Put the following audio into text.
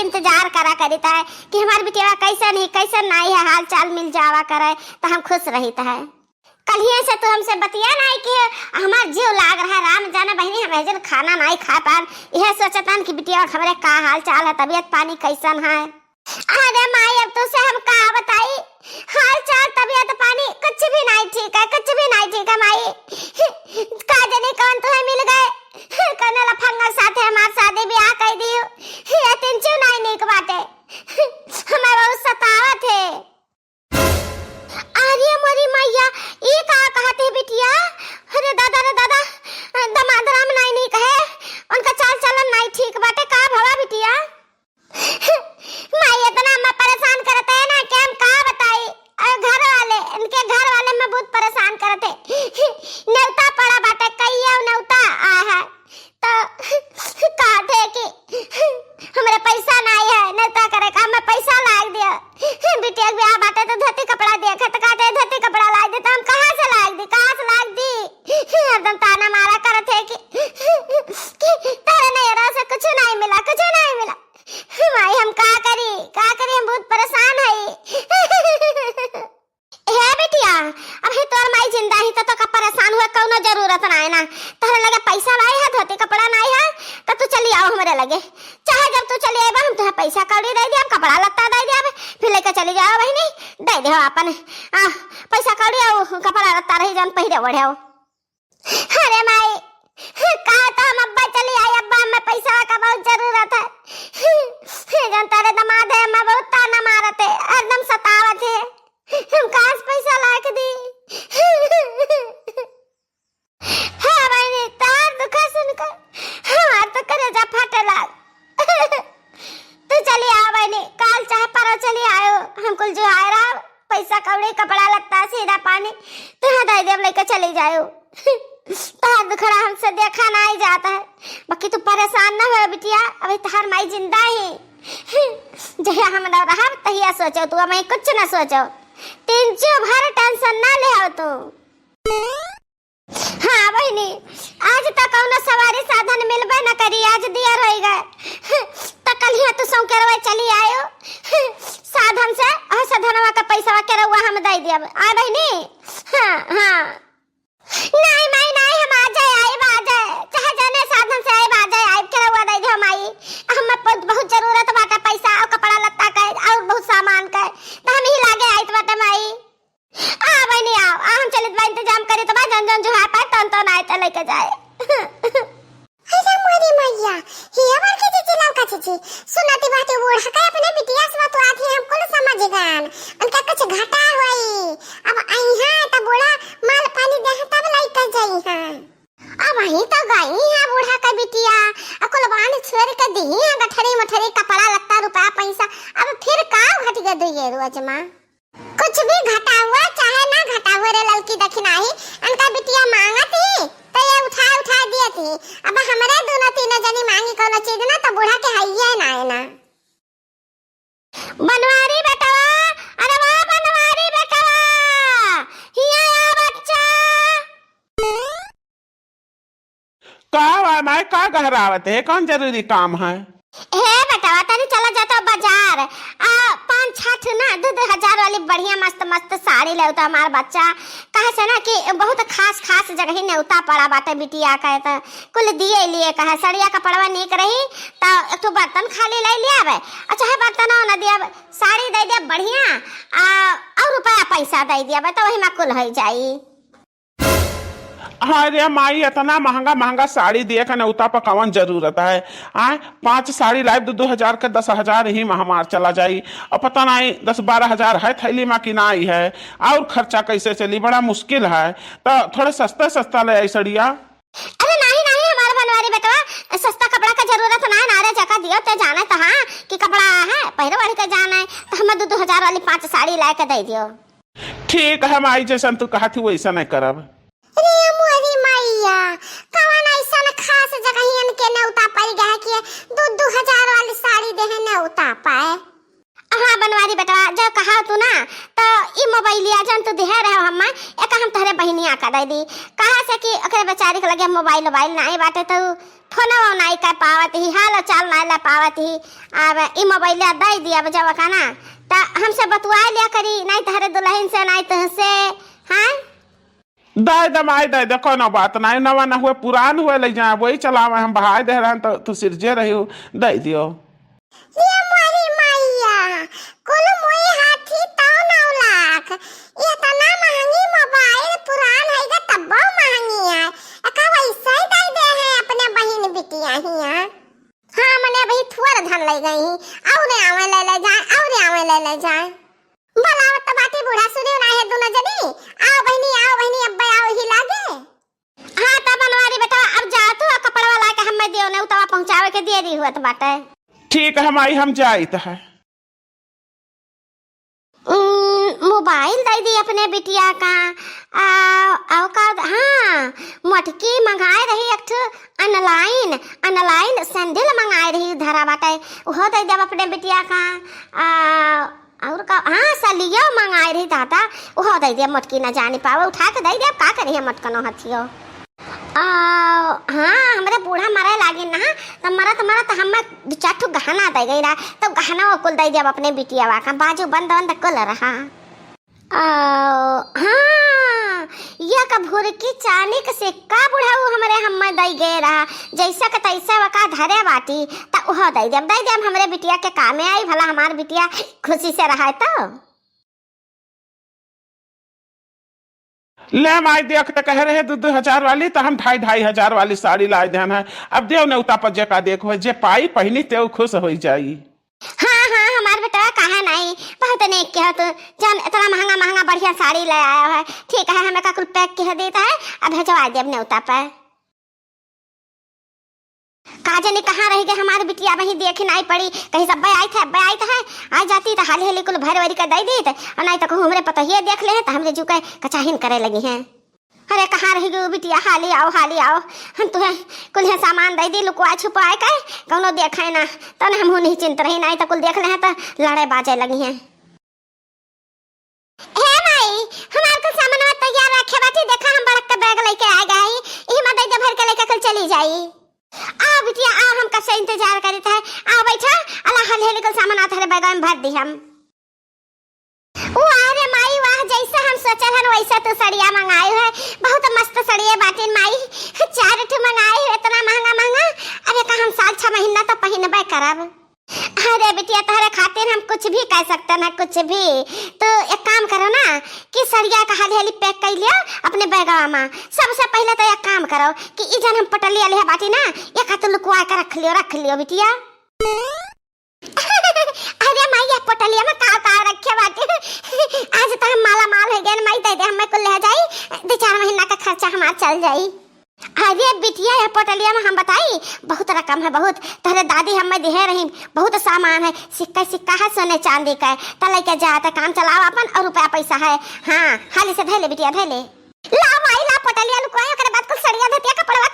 इंतजार करा करीता है कि हमार बिटिया कैसन है कैसन नहीं है, हाल चाल मिल जावा करे तो हम खुश रहित है। कल ही से तो हमसे बतिया नहीं कि हमार जीव लाग रहा है, राम जाने बहनी हम ऐसे खाना नहीं खा पान, यह सोचतन कि बिटिया खबरे का हाल चाल है, तबीयत पानी कैसन है। अरे माई अब तो से हम का बताई, हाल चाल तबीयत पानी कुछ भी नहीं ठीक है, कुछ भी नहीं ठीक है माई। का जाने कौन तो है मिल गए कने लफंगा साथे हमार शादी ब्याह कर दियो, ये टेंशन नहीं निक बाटे, हमें बहुत सतावत है। अरे मोरी मैया ये का कहते है बिटिया, अरे दादा रे दादा दमाद राम नहीं कहे, उनका चाल चलन नहीं ठीक बाटे, का भवा बिटिया माई इतना मैं परेशान करते है ना कि हम का बताई। घर वाले इनके घर वाले में बहुत परेशान करते, नेवता पड़ा बाटे कईया नेवता आ है तो कहते कि हमारे पैसा नहीं है नेवता करे का, मैं पैसा लाग दिया बिटिया ब्याह बाटे तो धोती कपड़ा दिया खत कहते धोती कपड़ा लाग दे, तो हम कहां से लाग दी, कहां से लाग दी, एकदम ताना मारा करते कि तेरे नहीं रहा से कुछ नहीं मिला, कुछ नहीं मिला। माई हम का करी हम बहुत परेशान है। हे बिटिया अब हे तोर माई जिंदा ही तो का परेशान हुआ कौनो जरूरत ना है ना, तोहरे लगे पैसा नहीं है, धोती कपड़ा नहीं है तो तू चली आओ हमारे लगे, चाहे जब तू चली आएबा हम तुहे पैसा कौड़ी दे दिया, कपड़ा लत्ता दे दिया, फिर लेके चली जाओ बहनी, दे दे अपन पैसा कौड़ी आओ कपड़ा लत्ता रही जान पहिरे बढ़े। अरे माई कहा तो हम अब्बा चली आई, अब्बा हमें पैसा का बहुत जरूरत है, जन तेरे दमाद है मैं बहुत ताना मारते एकदम सतावत है, हम कहां से पैसा लाके दी। हाँ बहनी तार दुखा सुनकर हमार तो कलेजा फटे लाग। तू चली आ बहनी, काल चाहे परो चली आयो, हम कुल जो आए रहा पैसा कौड़ी कपड़ा लत्ता सीधा पानी तुहा दे देव लेके चली जाओ। तार दुखड़ा हमसे देखा नहीं जाता है, बाकी तू परेशान ना हो बिटिया, अभी तार माई जिंदा ही जहिया हम ना रहा तहिया सोचो, तू हमें कुछ ना सोचो, टेंशन भर टेंशन ना ले आओ तू। हाँ बहनी आज तक कौनो सवारी साधन मिलबे न करी, आज दिया रह गए तो कल ही तू सौ के चली आयो साधन से, और साधनवा का पैसा के रहुआ हम दे दिया आ बहनी। हाँ हाँ नहीं माई नहीं हम आ जाए चाहे जाने साधन से आए जाए के रहुआ दे दे माई, हमें बहुत जरूरत बाटे पैसा और कपड़ा लत्ता का और बहुत सामान का, तो हम ही लागे आइत बाटे माई। आ बहनी आओ हम चलित बा इंतजाम करी तो बा जन जन जो है पाए तन आए तो लेके जाए। अरे मोरी मैया ये बार के चीची लौका चीची सुनती बात बूढ़ा का अपने बिटिया से तो आथी हमको न समझगान उनका कुछ घाटा होई, अब आई हां त बूढ़ा माल पानी दे तब लाइट जाई हां, अब ही तो गई है बूढ़ा का बिटिया अकुल बान छोड़ के दी है गठरी मठरी कपड़ा लत्ता रुपया पैसा, अब फिर का घट गए दे रोज मां, कुछ भी घटा हुआ चाहे ना घटा हुआ रे लड़की दखिना ही उनका बिटिया मांगती तो ये उठा दिया थी, अब हमारे दोनों तीनों जनी मांगी कोनो चीज ना तो बूढ़ा के हइये ना है ना। बनवारी बेटवा, अरे वाह बनवारी बेटवा हिया आ बच्चा। का मैं का गहरावत है, कौन जरूरी काम है? हे बेटवा तनी चला जाता बाजार आ 5-6 ना 2,000 वाली बढ़िया मस्त मस्त साड़ी ले तो हमार बच्चा कहे से ना कि बहुत खास जगह ही नेवता पड़ा बाटे बिटिया का, तो कुल दिए लिए कहे सड़िया कपड़वा नीक रही तो एक तो बर्तन खाली ले लिया बे, अच्छा है बर्तन ना दिया साड़ी दे दिया बढ़िया और रुपया पैसा दे दिया बे, तो वही में कुल हो जाई। अरे माई इतना महंगा साड़ी दिए का नौता पर कौन जरूरत है, 5 साड़ी लाइव 2,000 के 10,000 ही हमार चला जाई, और पता नहीं 10-12 हजार है थैली में कि नहीं है, और खर्चा कैसे चली, बड़ा मुश्किल है, तो थोड़े सस्ता ले आई सड़िया। अरे नहीं हमारा बनवारी बेटवा सस्ता कपड़ा का जरूरत ना है, नारे जगह दियो तो जाने तो हाँ कि कपड़ा है पहले वाली का जाना है, तो हमें 2,000 वाली 5 साड़ी ला के दे दियो। ठीक है माई जैसा तू कहा थी वैसा नहीं करब। रे मोरी मैया कौन ऐसा खास जगह ही के नेवता पाई गया कि 2,000 वाली साड़ी दे है नेवता पाए। हाँ बनवारी बेटा जो कहा तू ना तो ई मोबाइलिया जन तू देह रहे हम एक हम तहरे बहिनिया का दे दी कहा से कि ओकरे बेचारी के लगे मोबाइल नहीं बाटे तो फोन नहीं कर पावत ही हाल चाल नहीं ला पावत ही अब ई मोबाइलिया दे दिया जब का ना तो हमसे बतुआ लिया करी नहीं तहरे दुल्हन से नहीं तुहसे हाँ दे दमाई दे कोनो बात नहीं नवा ना हुए पुरान हुए ले जाए वही चलावे हम बहाय दे रहे तो तू सिरजे रही हो दे दियो ये मोरी मैया कुल मोई हाथी ताऊ 9 लाख ये तना महंगी मोबाइल पुरान है गा तब महंगी है का वैसा ही दे है अपने बहन बिटिया हिया हां मने भाई थुअर धन ले गई और आवे ले जाए ले जाए बोलावत तो बाटी बूढ़ा सुने ना है दोनों जनी आओ बहनी अब्बा आओ ही लागे हाँ तब बनवारी बेटा अब जा तू कपड़ा वाला के हमें दियो ने उतवा पहुंचावे के देरी हुआ तो बाटे ठीक है हमारी हम जाइत है मोबाइल दे दी अपने बिटिया का हाँ मटकी मंगाए रही एक ऑनलाइन सैंडल मंगाए रही धरा बाटे वो दे दे अपने बिटिया का और का हाँ सलियो मंगाए रही दादा वो दे दे मटकी न जाने पावे उठा के दे दे का करी है मटकनो हथियो हाँ हमारे बूढ़ा मरे लागे ना तो मरा तो हम 2-4 गहना दे गई रहा तो गहना वो कुल दे दिया अपने बिटिया का बाजू बंद कुल रहा हाँ यह का भूर की चांदी के सिक्का बूढ़ा वो हमारे हम दे गए रहा जैसा का तैसा वका धरे बाटी तो वह दे दे हमारे बिटिया के कामे आई भला हमार बिटिया खुशी से रहा तो ले माई देख तो कह रहे 2-2 वाली तो हम 2,500 वाली साड़ी ला देन है अब देव ने उता पर जेका देखो जे पाई पहनी ते खुश हो जाई हाँ हमार बेटा कहा नहीं बहुत नहीं क्या तो जान इतना महंगा बढ़िया साड़ी ले आया है ठीक है हमें का कुल पैक कह देता है अब भेजवा दे ने उता पर काजे ने कहाँ रह गए हमारी बिटिया वही देखी नहीं पड़ी कहीं सब आई था आ जाती तो हाल कुल भर का दे दी और नहीं तो हमरे पता ही देख ले तो हमरे जुके कचाहिन करे लगी हैं अरे कहाँ रह गई बिटिया हाली आओ हम तुम्हें कुल सामान दे दी लुकवा छुपा के कौनो देखे ना तो हम नहीं चिंत रही नहीं तो कुल देख ले तो लड़े बाजे लगी हैं हमारे को सामान तैयार रखे बाटी देखा हम बड़क का बैग लेके आ गए यही मत दे भर के लेके कल चली जाई आओ बिटिया आओ हम कैसे इंतजार करते हैं आओ बैठा अल्लाह हल हेलिकल सामान आता है बैग में भर दी हम ओ अरे माई वाह जैसा हम सोचल हन वैसा तो सड़िया मंगाई है बहुत मस्त सड़िया बाटिन माई 4 ठो मंगाई है इतना महंगा अरे का हम 7-6 महीना तो पहनबे करब अरे बिटिया तहरे खातिर हम कुछ भी कह सकते ना कुछ भी तो एक काम करो ना कि सड़िया का हाल हेली पैक कर लियो अपने बैगवा में सबसे पहले तो एक काम करो कि ई जन हम पटलिया ले बाटी ना एक हाथ लुकवा के रख लियो बिटिया अरे माई ये पटलिया में का रखे बाटी आज तो हम माला माल हो गए माई दे हमें को ले जाई 2-4 महीना का खर्चा हमार चल जाई अरे बिटिया ये पटलिया में हम बताई बहुत रकम है बहुत तहरे दादी हमें दे रही बहुत सामान है सिक्का है सोने चांदी का त लेके जा त काम चलाओ अपन और रुपया पैसा है हाँ हाली से धैले बिटिया धैले ला माई ला पटलिया लुकवाई ओकरे बाद कुल सड़िया धतिया कपड़वा